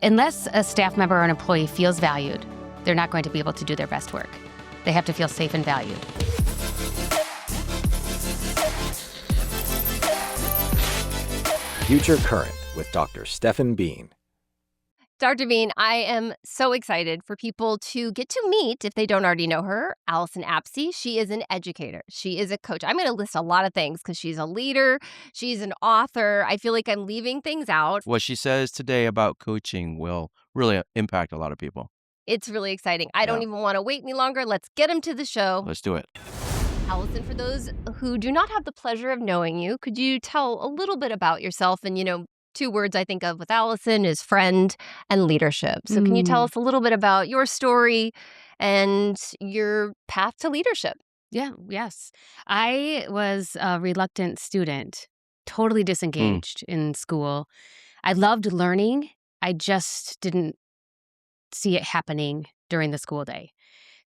Unless a staff member or an employee feels valued, they're not going to be able to do their best work. They have to feel safe and valued. Future Current with Dr. Stephen Bean. Dr. Bean, I am so excited for people to get to meet, if they don't already know her, Allyson Apsey. She is an educator. She is a coach. I'm going to list a lot of things because she's a leader. She's an author. I feel like I'm leaving things out. What she says today about coaching will really impact a lot of people. It's really exciting. I don't even want to wait any longer. Let's get them to the show. Let's do it. Allyson, for those who do not have the pleasure of knowing you, could you tell a little bit about yourself? And, two words I think of with Allyson is friend and leadership. So can you tell us a little bit about your story and your path to leadership? Yes. I was a reluctant student, totally disengaged in school. I loved learning. I just didn't see it happening during the school day.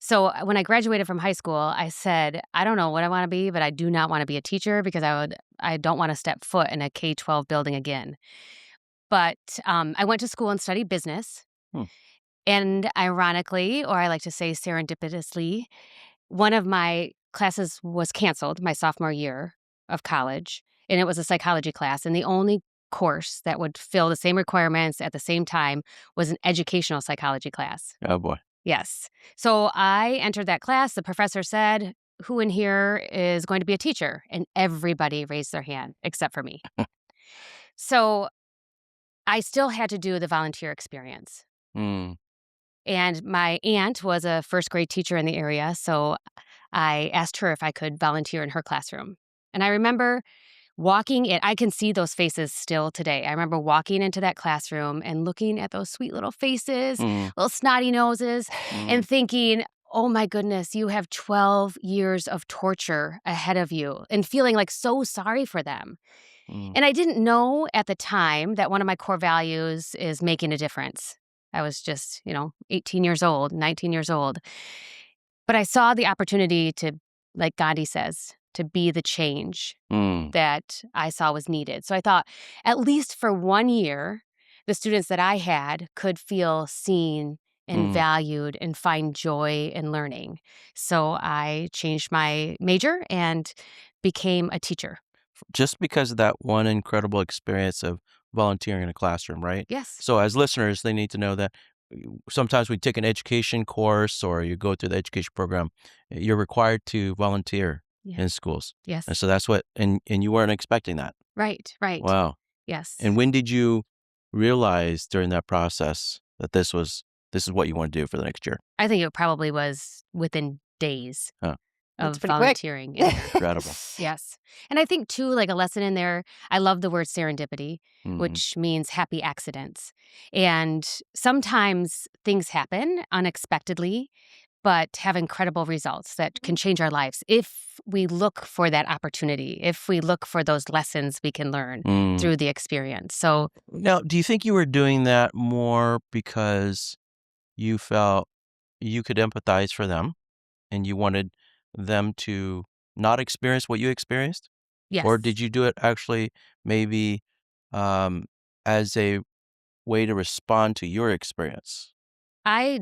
So when I graduated from high school, I said, I don't know what I want to be, but I do not want to be a teacher because I don't want to step foot in a K-12 building again. But I went to school and studied business. And ironically, or I like to say serendipitously, one of my classes was canceled my sophomore year of college, and it was a psychology class. And the only course that would fill the same requirements at the same time was an educational psychology class. Oh, boy. Yes. So I entered that class. The professor said, who in here is going to be a teacher? And everybody raised their hand except for me. So I still had to do the volunteer experience. And my aunt was a first grade teacher in the area. So I asked her if I could volunteer in her classroom. And I remember walking in, I can see those faces still today. I remember walking into that classroom and looking at those sweet little faces, little snotty noses, and thinking, oh my goodness, you have 12 years of torture ahead of you, and feeling like so sorry for them. And I didn't know at the time that one of my core values is making a difference. I was just, 18 years old, 19 years old. But I saw the opportunity to, like Gandhi says, to be the change that I saw was needed. So I thought, at least for 1 year, the students that I had could feel seen and valued and find joy in learning. So I changed my major and became a teacher. Just because of that one incredible experience of volunteering in a classroom, right? Yes. So as listeners, they need to know that sometimes we take an education course or you go through the education program, you're required to volunteer in schools. Yes. And so that's what, and you weren't expecting that. Right. Wow. Yes. And when did you realize during that process that this is what you want to do for the next year? I think it probably was within days of pretty volunteering. Incredible. Yes. And I think, too, like a lesson in there, I love the word serendipity, which means happy accidents. And sometimes things happen unexpectedly, but have incredible results that can change our lives if we look for that opportunity, if we look for those lessons we can learn through the experience. So now, do you think you were doing that more because you felt you could empathize for them and you wanted them to not experience what you experienced? yes. Or did you do it actually maybe as a way to respond to your experience? I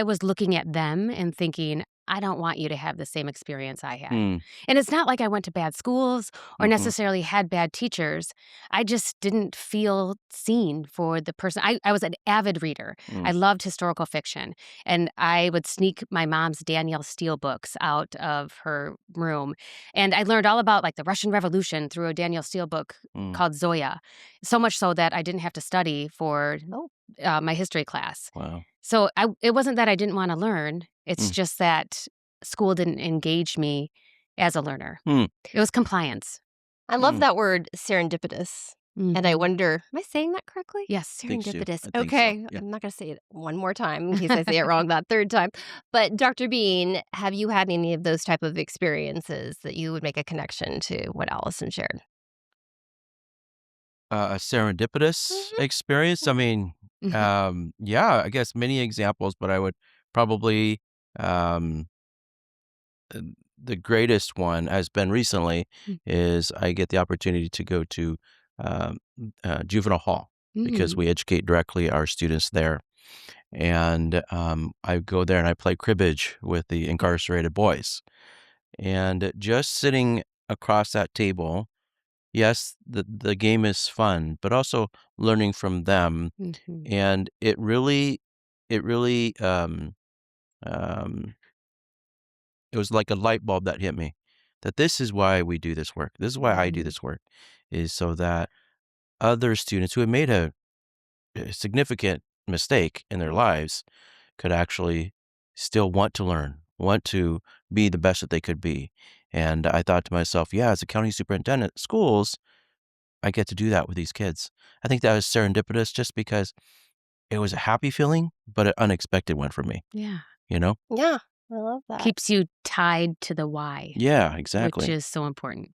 was looking at them and thinking, I don't want you to have the same experience I had. And it's not like I went to bad schools or necessarily had bad teachers. I just didn't feel seen for the person. I was an avid reader. I loved historical fiction. And I would sneak my mom's Danielle Steele books out of her room. And I learned all about like the Russian Revolution through a Danielle Steele book called Zoya. So much so that I didn't have to study for my history class. Wow. So it wasn't that I didn't want to learn. It's just that school didn't engage me as a learner. It was compliance. I love that word serendipitous. And I wonder, am I saying that correctly? Yes. Think so. Serendipitous. I think so, Okay. yeah. I'm not going to say it one more time in case I say it wrong that third time. But Dr. Bean, have you had any of those type of experiences that you would make a connection to what Allyson shared? A serendipitous experience? I mean, I guess many examples, but I would probably, the greatest one has been recently is I get the opportunity to go to juvenile hall. because Mm. we educate directly our students there. And I go there and I play cribbage with the incarcerated boys. And just sitting across that table, yes, the game is fun, but also learning from them. Mhm. And um, it was like a light bulb that hit me that this is why we do this work. This is why I do Mhm. this work, is so that other students who have made a significant mistake in their lives could actually still want to learn, want to be the best that they could be. And I thought to myself, yeah, as a county superintendent at schools, I get to do that with these kids. I think that was serendipitous just because it was a happy feeling, but an unexpected one for me, Yeah. you know? Yeah, I love that. Keeps you tied to the why, Yeah, which exactly. is so important.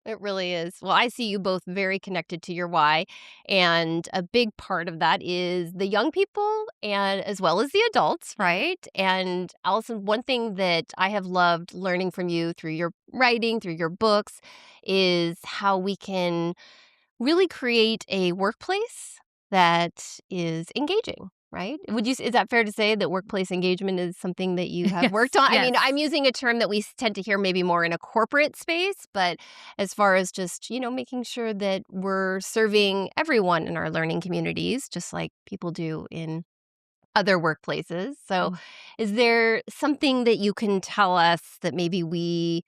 It really is. Well, I see you both very connected to your why. And a big part of that is the young people and as well as the adults, right? And Allison, one thing that I have loved learning from you through your writing, through your books, is how we can really create a workplace that is engaging, right? Is that fair to say that workplace engagement is something that you have Yes, worked on? I yes. mean, I'm using a term that we tend to hear maybe more in a corporate space, but as far as just, making sure that we're serving everyone in our learning communities, just like people do in other workplaces. So, Mm. is there something that you can tell us that maybe we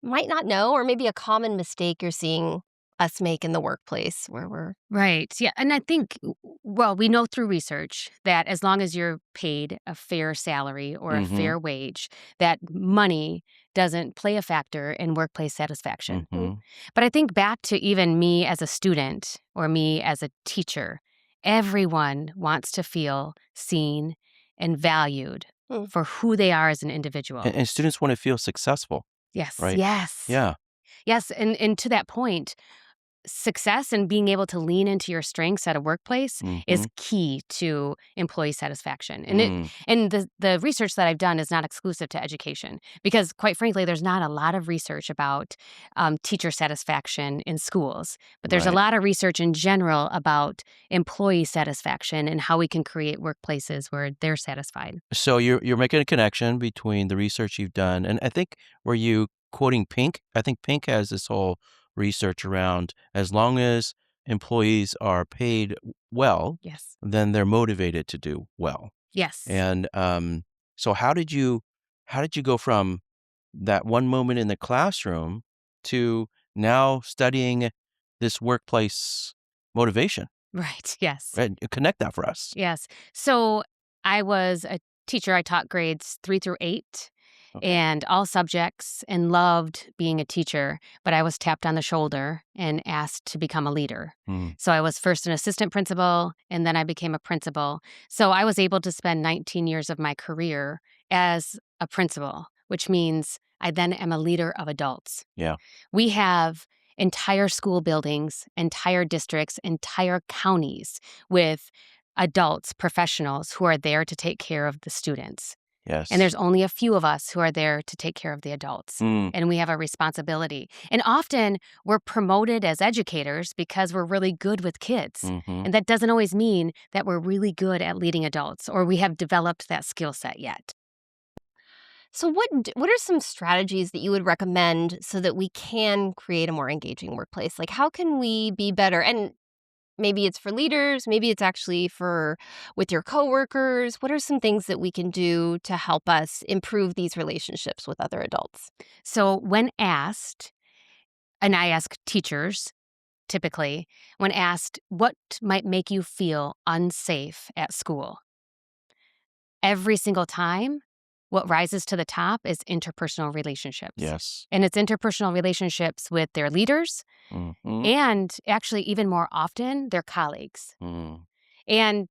might not know, or maybe a common mistake you're seeing us make in the workplace where we're Right. Yeah. And I think, well, we know through research that as long as you're paid a fair salary or a Mhm, fair wage, that money doesn't play a factor in workplace satisfaction. mhm. But I think back to even me as a student or me as a teacher, everyone wants to feel seen and valued hmm, for who they are as an And individual. and students wanna feel successful, Yes. right? Yes. Yeah. Yes. And to that point, success and being able to lean into your strengths at a workplace is Mhm. key to employee satisfaction. And Mm. the research that I've done is not exclusive to education because, quite frankly, there's not a lot of research about teacher satisfaction in schools. But there's a Right. lot of research in general about employee satisfaction and how we can create workplaces where they're satisfied. So you're making a connection between the research you've done, and I think were you quoting Pink? I think Pink has this whole research around as long as employees are paid well, Yes. then they're motivated to do well. Yes. And so how did you go from that one moment in the classroom to now studying this workplace motivation? Right. Yes. Right? Connect that for us. Yes. So I was a teacher. I taught grades 3 through 8 Okay. and all subjects and loved being a teacher. But I was tapped on the shoulder and asked to become a leader. Mm. So I was first an assistant principal and then I became a principal. So I was able to spend 19 years of my career as a principal, which means I then am a leader of adults. Yeah. We have entire school buildings, entire districts, entire counties with adults, professionals who are there to take care of the students. And Yes. there's only a few of us who are there to take care of the adults. Mm. And we have a responsibility. And often we're promoted as educators because we're really good with kids. Mhm. And that doesn't always mean that we're really good at leading adults or we have developed that skill set yet. So what are some strategies that you would recommend so that we can create a more engaging workplace? Like how can we be better? And maybe it's for leaders, maybe it's actually for with your coworkers. What are some things that we can do to help us improve these relationships with other adults? So when asked, and I ask teachers typically, when asked what might make you feel unsafe at school, every single time, what rises to the top is interpersonal relationships. Yes. And it's interpersonal relationships with their leaders Mhm. and actually, even more often, their colleagues. Mm. And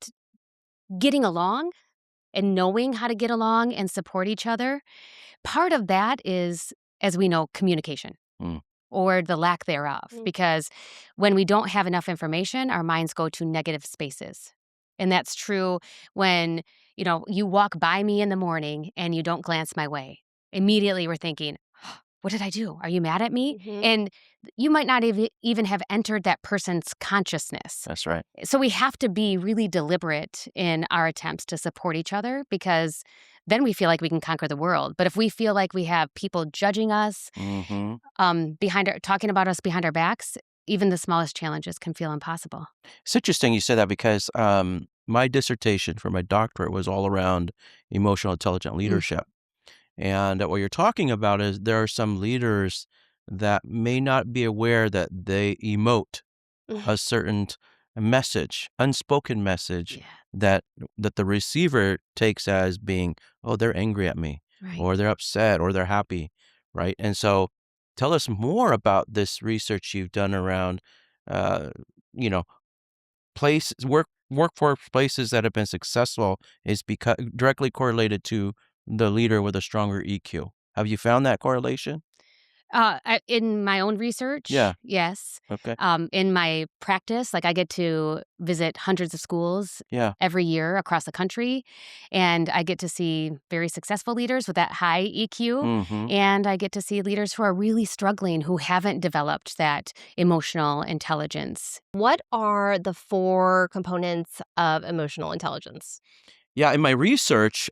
getting along and knowing how to get along and support each other, part of that is, as we know, communication. Mm. Or the lack thereof. Mm. Because when we don't have enough information, our minds go to negative spaces. And that's true when, you walk by me in the morning and you don't glance my way. Immediately we're thinking, what did I do? Are you mad at me? Mhm. And you might not even have entered that person's consciousness. That's right. So we have to be really deliberate in our attempts to support each other, because then we feel like we can conquer the world. But if we feel like we have people judging us, Hmm. talking about us behind our backs, even the smallest challenges can feel impossible. It's interesting you said that because my dissertation for my doctorate was all around emotional intelligent Mm. leadership. And what you're talking about is there are some leaders that may not be aware that they emote Mhm. a certain message, unspoken message Yeah, that the receiver takes as being, oh, they're angry at me, right. or they're upset, or they're happy, right? And so, tell us more about this research you've done around, uh, you know, workforce places that have been successful is because directly correlated to the leader with a stronger EQ. Have you found that correlation? In my own research, Yeah. yes. Okay. In my practice, like I get to visit hundreds of schools Yeah. every year across the country, and I get to see very successful leaders with that high EQ, Mm-hmm. and I get to see leaders who are really struggling, who haven't developed that emotional intelligence. What are the 4 components of emotional intelligence? Yeah, in my research,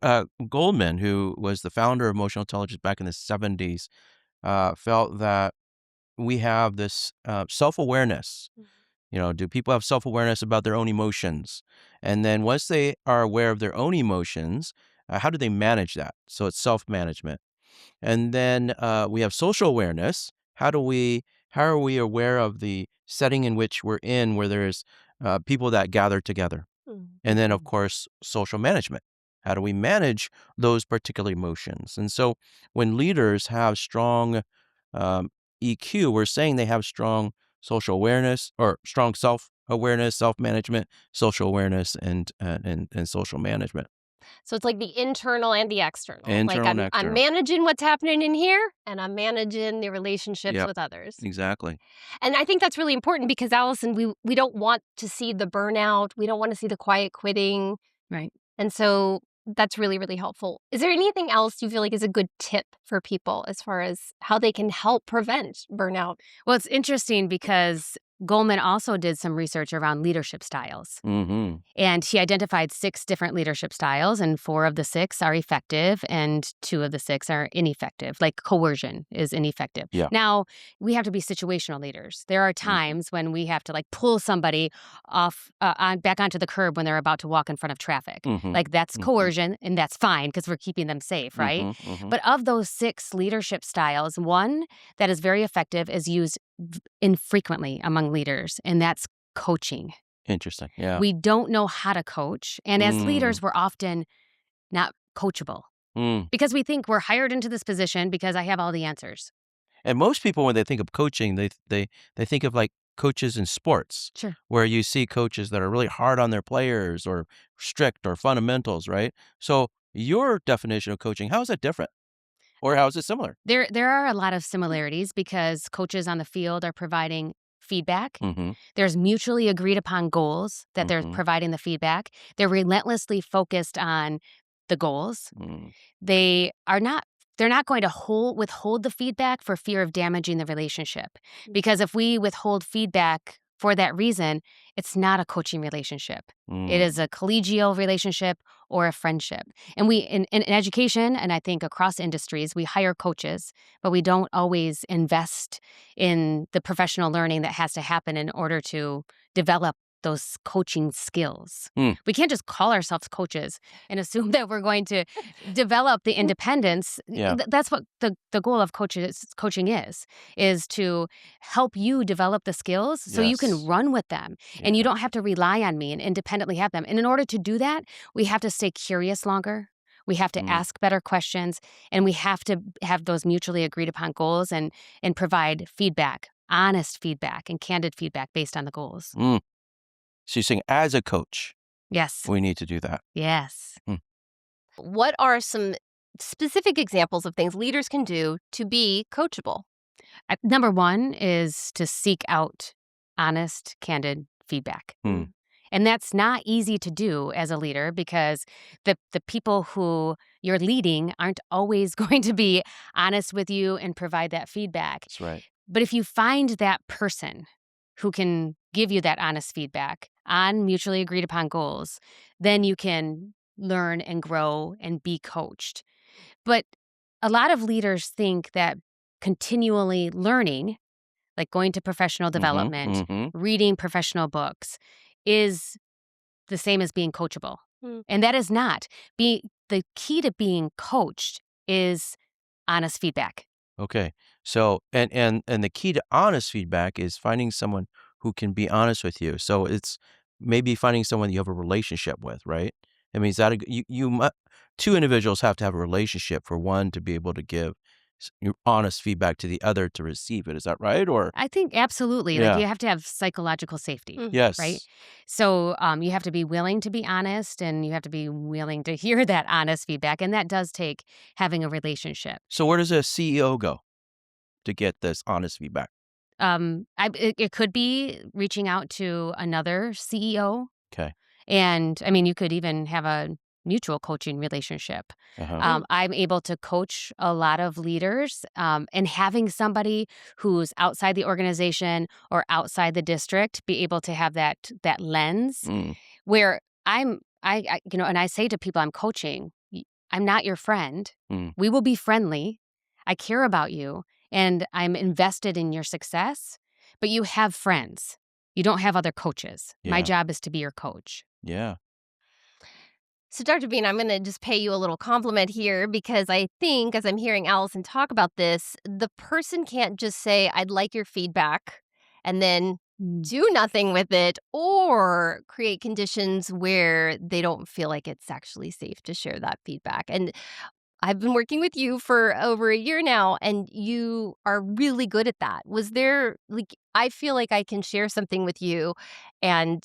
Goldman, who was the founder of emotional intelligence back in the 70s, felt that we have this self awareness. Do people have self awareness about their own emotions? And then once they are aware of their own emotions, how do they manage that? So it's self management. And then we have social awareness. How are we aware of the setting in which we're in, where there's people that gather together? And then, of Mhm. course, social management. How do we manage those particular emotions? And so when leaders have strong um, EQ, we're saying they have strong social awareness or strong self awareness, self management, social awareness, and social management, So it's like the internal and the external. Like internal and I'm external. managing what's happening in here and I'm managing the relationships Yep, with others. exactly. And I think that's really important because Allison, we don't want to see the burnout. We don't want to see the quiet quitting. Right. And so that's really, really helpful. Is there anything else you feel like is a good tip for people as far as how they can help prevent burnout? Well, it's interesting because Goldman also did some research around leadership styles. Mm-hmm. And he identified 6 different leadership styles, and 4 of the 6 are effective, and 2 of the 6 are ineffective. Like coercion is ineffective. Yeah. Now, we have to be situational leaders. There are Mm-hmm. times when we have to like pull somebody off back onto the curb when they're about to walk in front of traffic. Mm-hmm. Like that's Mm-hmm. coercion, and that's fine because we're keeping them safe, right? Mm-hmm. Mm-hmm. But of those 6 leadership styles, one that is very effective is used infrequently among leaders, and that's coaching. Interesting. Yeah. We don't know how to coach. And as Mm. leaders, we're often not coachable Mm. because we think we're hired into this position because I have all the answers. And most people, when they think of coaching, they think of like coaches in sports, Sure. where you see coaches that are really hard on their players or strict or fundamentals, right? So your definition of coaching, how is it different, or how is it similar? There are a lot of similarities because coaches on the field are providing feedback. Mm-hmm. There's mutually agreed upon goals that they're Mm-hmm. providing the feedback. They're relentlessly focused on the goals. Mm. They are not they're not going to withhold the feedback for fear of damaging the relationship. Because if we withhold feedback for that reason, it's not a coaching relationship. It is Mm. a collegial relationship or a friendship. And we in education, and I think across industries, we hire coaches, but we don't always invest in the professional learning that has to happen in order to develop those coaching skills. Mm. We can't just call ourselves coaches and assume that we're going to develop the independence. Yeah. That's what the goal of coaching is to help you develop the skills so you can Yes. run with them and you Yeah. don't have to rely on me and independently have them. And in order to do that, we have to stay curious longer. We have to Mm. ask better questions, and we have to have those mutually agreed upon goals and provide feedback, honest feedback and candid feedback based on the goals. Mm. So you're saying, as a coach, Yes. we need to do that. Yes. Mm. What are some specific examples of things leaders can do to be coachable? Number one is to seek out honest, candid feedback. Mm. And that's not easy to do as a leader because the people who you're leading aren't always going to be honest with you and provide that feedback. That's right. But if you find that person who can give you that honest feedback on mutually agreed upon goals, then you can learn and grow and be coached. But a lot of leaders think that continually learning, like going to professional development, reading professional books, is the same as being coachable. Mm. And that is not. The key to being coached is honest feedback. Okay. So, and the key to honest feedback is finding someone who can be honest with you. So it's maybe finding someone you have a relationship with, right? I mean, is that two individuals have to have a relationship for one to be able to give your honest feedback to the other to receive it. Is that right? Or I think absolutely. Like yeah, you have to have psychological safety, Mm. yes. right? So you have to be willing to be honest and you have to be willing to hear that honest feedback. And that does take having a relationship. So where does a CEO go to get this honest feedback? It could be reaching out to another CEO. Okay. And I mean, you could even have a mutual coaching relationship. Uh-huh. I'm able to coach a lot of leaders, and having somebody who's outside the organization or outside the district be able to have that lens Mm, where and I say to people I'm coaching, I'm not your friend. mm, We will be friendly. I care about you and I'm invested in your success, but you have friends. You don't have other coaches. My yeah. job is to be your coach. Yeah. So, Dr. Bean, I'm going to just pay you a little compliment here because I think as I'm hearing Allyson talk about this, the person can't just say, I'd like your feedback, and then do nothing with it or create conditions where they don't feel like it's actually safe to share that feedback. And I've been working with you for over a year now, and you are really good at that. Was there, like, I feel like I can share something with you and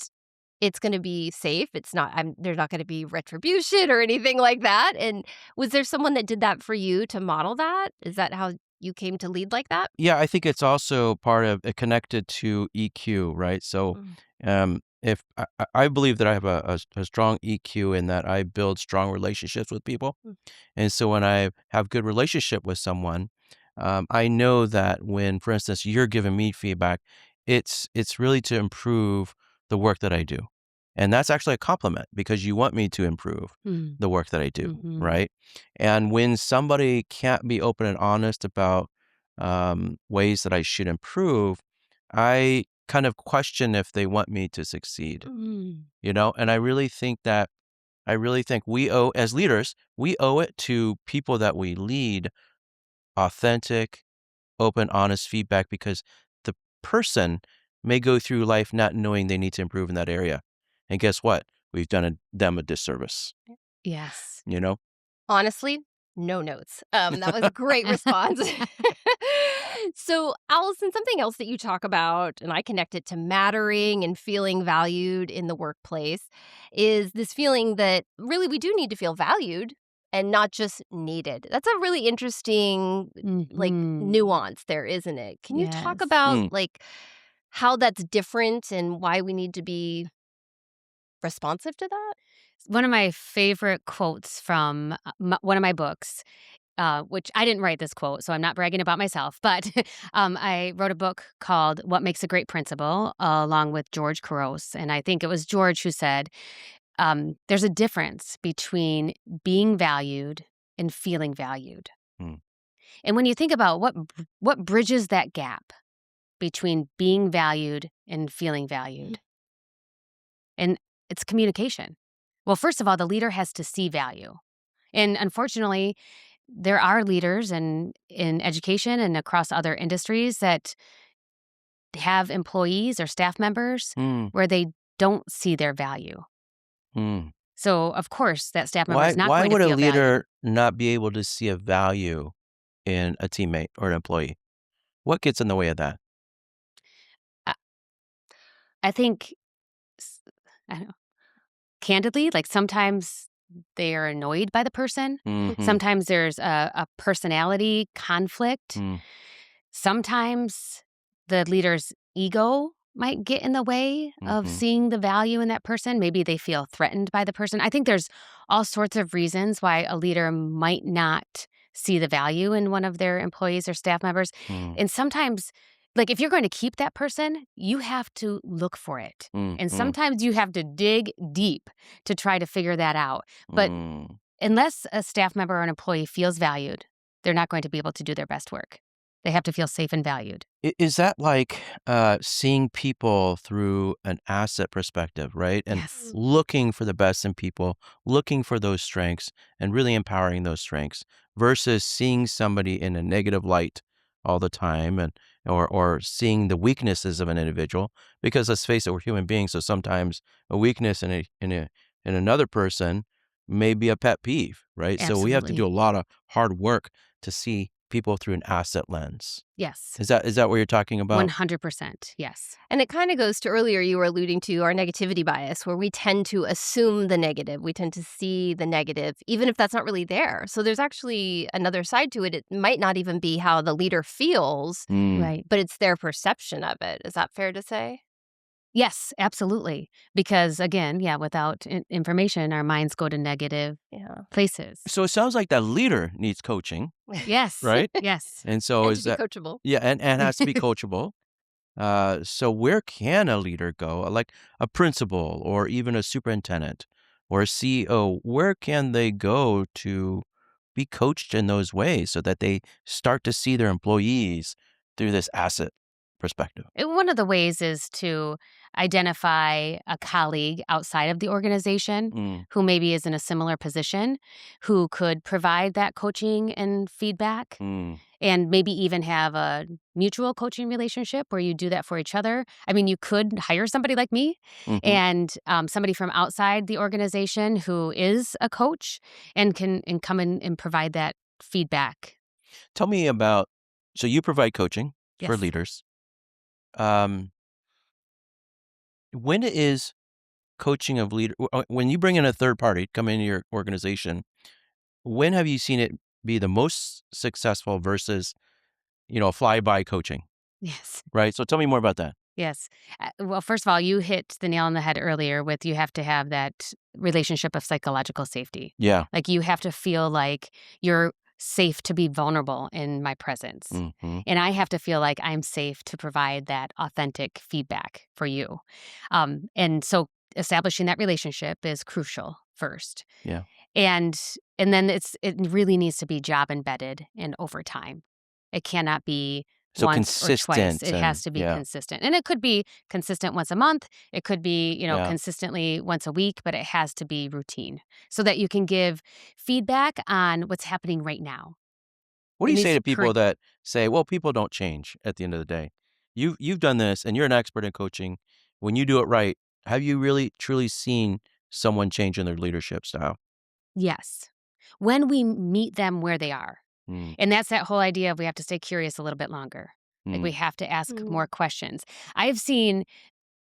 it's gonna be safe. It's not there's not gonna be retribution or anything like that, and was there someone that did that for you to model that? Is that how you came to lead like that? Yeah, I think it's also part of connected to EQ, right? So, Mm. if I believe that I have a strong EQ in that I build strong relationships with people, Mm. and so when I have good relationship with someone, I know that when, for instance, you're giving me feedback, it's really to improve the work that I do, and that's actually a compliment because you want me to improve Mm. the work that I do, Mhm. right? And when somebody can't be open and honest about ways that I should improve, I kind of question if they want me to succeed, Mm. And I really think we owe, as leaders, we owe it to people that we lead authentic, open, honest feedback because the person may go through life not knowing they need to improve in that area. And guess what? We've done them a disservice, Yes. you know? Honestly, no notes. That was a great response. So, Allison, something else that you talk about, and I connect it to mattering and feeling valued in the workplace, is this feeling that really we do need to feel valued and not just needed. That's a really interesting, like, Mhm. nuance there, isn't it? Can you talk Yes. about, Mm, like, how that's different and why we need to be responsive to that? One of my favorite quotes from one of my books, which I didn't write this quote, so I'm not bragging about myself, but I wrote a book called What Makes a Great Principal, along with George Couros. And I think it was George who said, there's a difference between being valued and feeling valued. mm, And when you think about what bridges that gap between being valued and feeling valued, and it's communication. Well, first of all, the leader has to see value. And unfortunately, there are leaders in education and across other industries that have employees or staff members mm, where they don't see their value. mm. So, of course, that staff member is not Why going to would a feel valued. leader not be able to see a value in a teammate or an employee? What gets in the way of that? I I think, s- I don't know, candidly, like sometimes they are annoyed by the person. Mhm, Sometimes there's a personality conflict. mm, Sometimes the leader's ego might get in the way of Mhm. seeing the value in that person. Maybe they feel threatened by the person. I think there's all sorts of reasons why a leader might not see the value in one of their employees or staff members. Mm. And sometimes, like if you're going to keep that person, you have to look for it. Mm, And mm, sometimes you have to dig deep to try to figure that out. But mm. unless a staff member or an employee feels valued, they're not going to be able to do their best work. They have to feel safe and valued. Is that like seeing people through an asset perspective, right? And Yes. looking for the best in people, looking for those strengths, and really empowering those strengths versus seeing somebody in a negative light all the time, and or seeing the weaknesses of an individual. Because let's face it, we're human beings, so sometimes a weakness in another person may be a pet peeve, right? So we have to do Absolutely. a lot of hard work to see people through an asset lens. Yes. Is that what you're talking about? 100%. Yes. And it kind of goes to earlier you were alluding to our negativity bias, where we tend to assume the negative. We tend to see the negative, even if that's not really there. So there's actually another side to it. It might not even be how the leader feels, Mm. Right. but it's their perception of it. Is that fair to say? Yes, absolutely. Because again, yeah, without information, our minds go to negative Yeah. places. So it sounds like that leader needs coaching, Yes. right? Yes. And so And to is be that coachable. yeah, and has to be coachable. So where can a leader go? Like a principal or even a superintendent or a CEO, where can they go to be coached in those ways so that they start to see their employees through this asset perspective? One of the ways is to identify a colleague outside of the organization Mm, who maybe is in a similar position, who could provide that coaching and feedback, mm, and maybe even have a mutual coaching relationship where you do that for each other. I mean, you could hire somebody like me mhm. and somebody from outside the organization who is a coach and can come in and provide that feedback. Tell me about so you provide coaching for Yes. leaders. Um, when is coaching of leader when you bring in a third party come into your organization, when have you seen it be the most successful versus, fly-by coaching, Yes. right? So tell me more about that. Yes. Well, first of all, you hit the nail on the head earlier with you have to have that relationship of psychological safety. Yeah. Like you have to feel like you're safe to be vulnerable in my presence. Mhm. And I have to feel like I'm safe to provide that authentic feedback for you. And so establishing that relationship is crucial first. Yeah. And and then it really needs to be job embedded and over time. It cannot be So once or twice. consistent It has and to be yeah, consistent. And it could be consistent once a month. It could be, yeah. consistently once a week, but it has to be routine so that you can give feedback on what's happening right now. What do It you needs say to to be people current. that say, "Well, people don't change at the end of the day." You've done this and you're an expert in coaching. When you do it right, have you really truly seen someone change in their leadership style? Yes. When we meet them where they are. Mm, And that's that whole idea of we have to stay curious a little bit longer. Like we mm, have to ask Mm. more questions. I've seen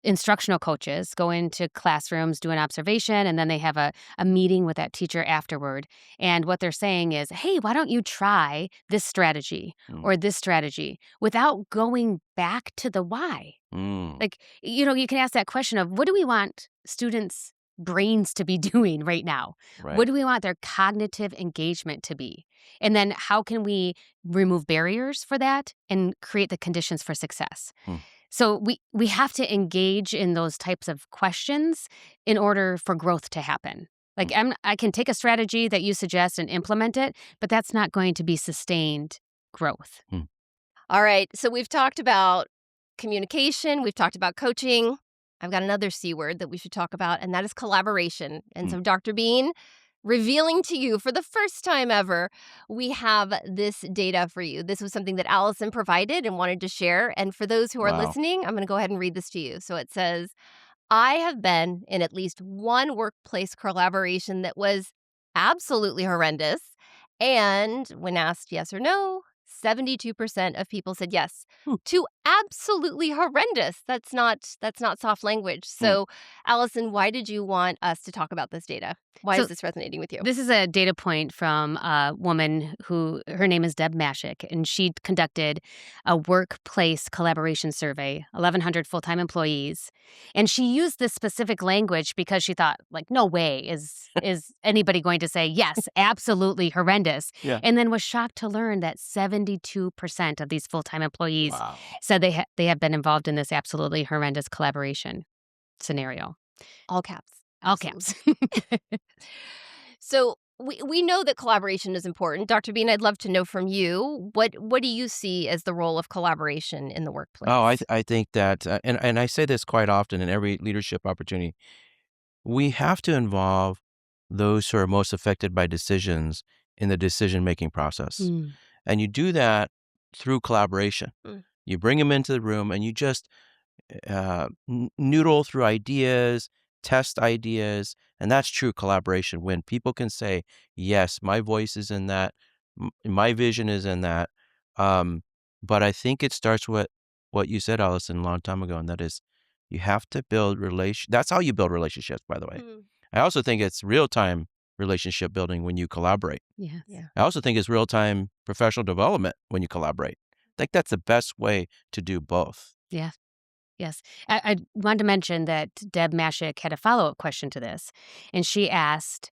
instructional coaches go into classrooms, do an observation, and then they have a meeting with that teacher afterward. And what they're saying is, hey, why don't you try this strategy mm, or this strategy without going back to the why? mm. Like, you can ask that question of what do we want students' brains to be doing right now? What Right. do we want their cognitive engagement to be? And then how can we remove barriers for that and create the conditions for success? Hmm. So we have to engage in those types of questions in order for growth to happen. Like Mm, I can take a strategy that you suggest and implement it, but that's not going to be sustained growth. mm, All right. So we've talked about communication, we've talked about coaching. I've got another C word that we should talk about, and that is collaboration. And mm. so, Dr. Bean, revealing to you for the first time ever, we have this data for you. This was something that Allyson provided and wanted to share. And for those who are Wow. listening, I'm going to go ahead and read this to you. So it says, I have been in at least one workplace collaboration that was absolutely horrendous. And when asked yes or no, 72% of people said yes Hmm. to absolutely horrendous. That's not soft language. So, Allyson, why did you want us to talk about this data? Why So is this resonating with you? this is a data point from a woman who her name is Deb Mashik, and she conducted a workplace collaboration survey, 1,100 full-time employees, and she used this specific language because she thought, like, no way is anybody going to say yes, absolutely horrendous, Yeah. and then was shocked to learn that 72% of these full-time employees Wow. said they have been involved in this absolutely horrendous collaboration scenario. All caps. All Absolutely. caps. So we know that collaboration is important. Dr. Bean, I'd love to know from you, what do you see as the role of collaboration in the workplace? Oh, I think that, and I say this quite often in every leadership opportunity, we have to involve those who are most affected by decisions in the decision-making process. Mm. And you do that through collaboration. Mm. You bring them into the room and you just noodle through ideas, test ideas, and that's true collaboration when people can say, yes, my voice is in that, my vision is in that. Um, but I think it starts with what you said, Allison, a long time ago, and that is you have to build That's how you build relationships, by the way. Mm. I also think it's real-time relationship building when you collaborate. Yes. Yeah. I also think it's real-time professional development when you collaborate. I think that's the best way to do both. Yeah. Yes. I wanted to mention that Deb Mashik had a follow-up question to this, and she asked,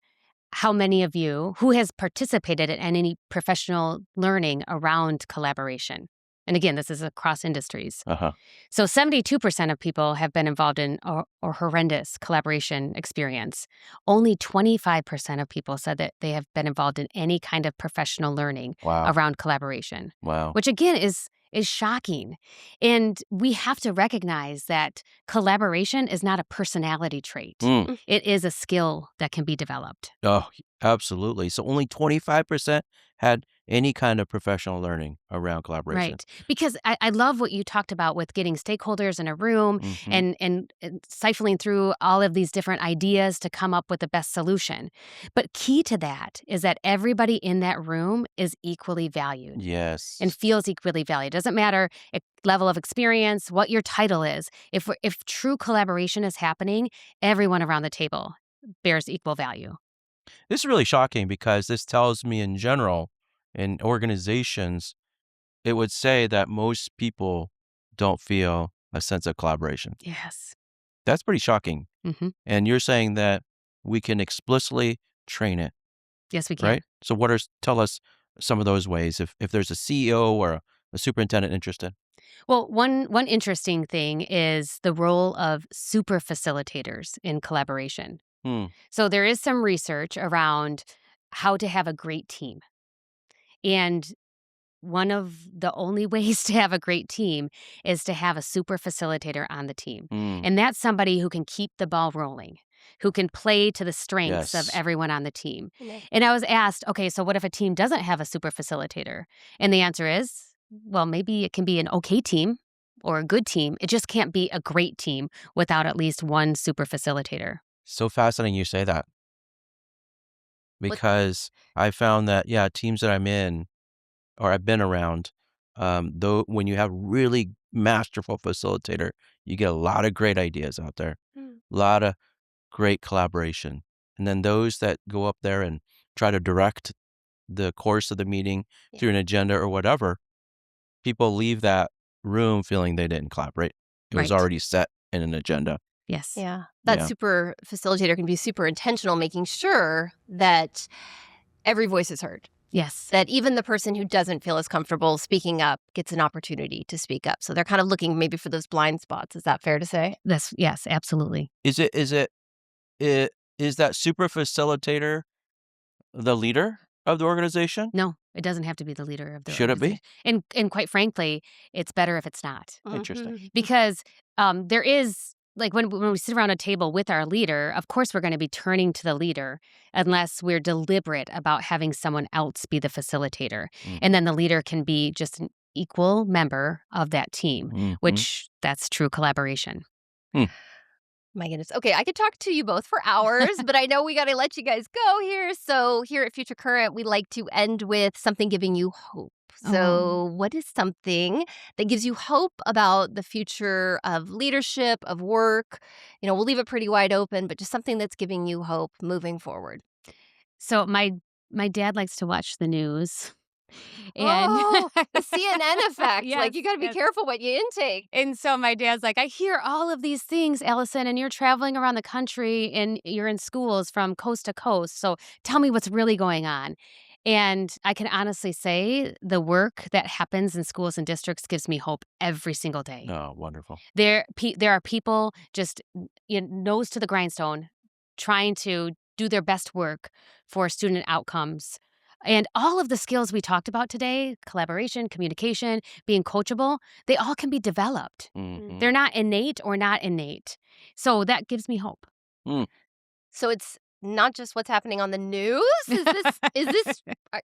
how many of you who has participated in any professional learning around collaboration? And again, this is across industries. Uh-huh. So 72% of people have been involved in or horrendous collaboration experience. Only 25% of people said that they have been involved in any kind of professional learning Wow. around collaboration, Wow. which again is shocking. And we have to recognize that collaboration is not a personality trait. Mm. It is a skill that can be developed. Oh, absolutely. So only 25% had any kind of professional learning around collaboration. Right. Because I love what you talked about with getting stakeholders in a room Mhm. and siphoning through all of these different ideas to come up with the best solution. But key to that is that everybody in that room is equally valued Yes. and feels equally valued. Doesn't matter level of experience, what your title is. If true collaboration is happening, everyone around the table bears equal value. This is really shocking because this tells me in general, in organizations, it would say that most people don't feel a sense of collaboration. Yes. That's pretty shocking. Hmm. And you're saying that we can explicitly train it, Yes, we can. right? So tell us some of those ways if there's a CEO or a superintendent interested. Well, one interesting thing is the role of super facilitators in collaboration. Hmm. So there is some research around how to have a great team. And one of the only ways to have a great team is to have a super facilitator on the team. Hmm. And that's somebody who can keep the ball rolling, who can play to the strengths of Yes. everyone on the team. Yeah. And I was asked, okay, so what if a team doesn't have a super facilitator? And the answer is, well, maybe it can be an okay team or a good team. It just can't be a great team without at least one super facilitator. So fascinating you say that because I found that, yeah, teams that I'm in or I've been around, though, when you have really masterful facilitator, you get a lot of great ideas out there, Mm. a lot of great collaboration. And then those that go up there and try to direct the course of the meeting Yeah. through an agenda or whatever, people leave that room feeling they didn't collaborate. It was Right. already set in an agenda. Yes. Yeah. That Yeah. super facilitator can be super intentional, making sure that every voice is heard. Yes. That even the person who doesn't feel as comfortable speaking up gets an opportunity to speak up. So they're kind of looking maybe for those blind spots. Is that fair to say? Yes, absolutely. Is that super facilitator the leader of the organization? No, it doesn't have to be the leader of the Should it be? organization. And quite frankly, it's better if it's not. Interesting. Mhm. Because there is, like, when we sit around a table with our leader, of course we're going to be turning to the leader unless we're deliberate about having someone else be the facilitator. Mm. And then the leader can be just an equal member of that team, Mhm. which that's true collaboration. My goodness. Okay, I could talk to you both for hours, but I know we got to let you guys go here. So here at Future Current, we like to end with something giving you hope. So, what is something that gives you hope about the future of leadership, of work? We'll leave it pretty wide open, but just something that's giving you hope moving forward. So my dad likes to watch the news, and Oh, the CNN effect. yes, You got to be yes. careful what you intake. And so my dad's like, I hear all of these things, Allison, and you're traveling around the country and you're in schools from coast to coast. So tell me what's really going on. And I can honestly say the work that happens in schools and districts gives me hope every single day. Oh, wonderful. There are people just nose to the grindstone trying to do their best work for student outcomes. And all of the skills we talked about today, collaboration, communication, being coachable, they all can be developed. Mhm. They're not innate or not innate. So that gives me hope. Mm. So it's not just what's happening on the news. Is this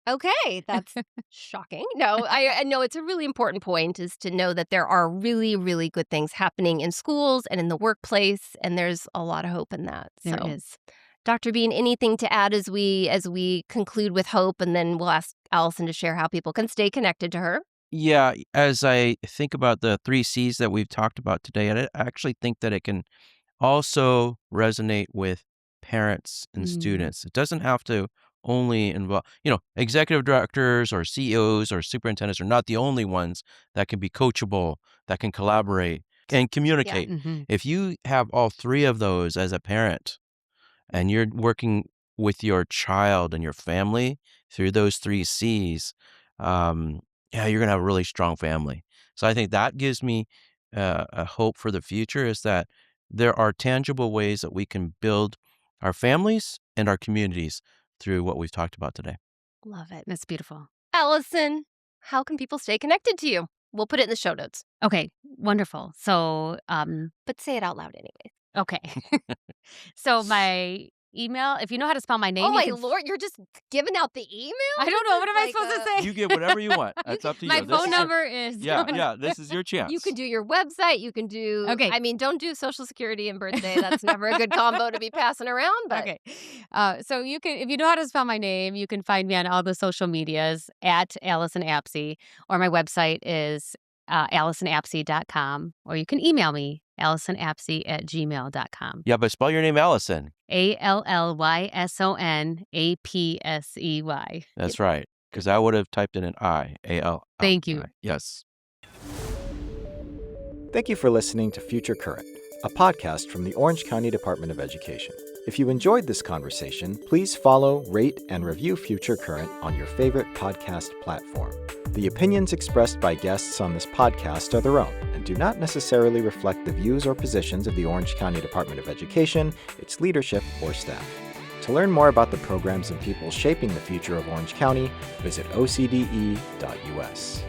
okay? That's shocking. No, I know it's a really important point is to know that there are really, really good things happening in schools and in the workplace, and there's a lot of hope in that. There So, is. Dr. Bean, anything to add as we conclude with hope, and then we'll ask Allison to share how people can stay connected to her. Yeah, as I think about the 3 C's that we've talked about today, I actually think that it can also resonate with parents and students. It doesn't have to only involve, executive directors or CEOs or superintendents are not the only ones that can be coachable, that can collaborate and communicate. Mm-hmm. If you have all 3 of those as a parent and you're working with your child and your family through those 3 C's, you're going to have a really strong family. So I think that gives me a hope for the future is that there are tangible ways that we can build our families and our communities through what we've talked about today. Love it. That's beautiful. Allison, how can people stay connected to you? We'll put it in the show notes, Okay, wonderful. So, but say it out loud anyway. okay. So my email, if you know how to spell my name, Oh you my can Lord, you're just giving out the email? I don't know. What am I supposed to say? You get whatever you want. That's up to you. My This phone is your- number is Yeah, this is your chance. You can do your website. You can do. Okay. I mean, don't do Social Security and birthday. That's never a good combo to be passing around. But Okay. So you can, if you know how to spell my name, you can find me on all the social medias at Allyson Apsey, or my website is AllysonApsey.com, or you can email me, AllysonApsey@gmail.com. Yeah, but spell your name Allison. ALLYSONAPSEY. That's right. Because I would have typed in an I, A-L. Thank you. Yes. Thank you for listening to Future Current, a podcast from the Orange County Department of Education. If you enjoyed this conversation, please follow, rate, and review Future Current on your favorite podcast platform. The opinions expressed by guests on this podcast are their own and do not necessarily reflect the views or positions of the Orange County Department of Education, its leadership, or staff. To learn more about the programs and people shaping the future of Orange County, visit ocde.us.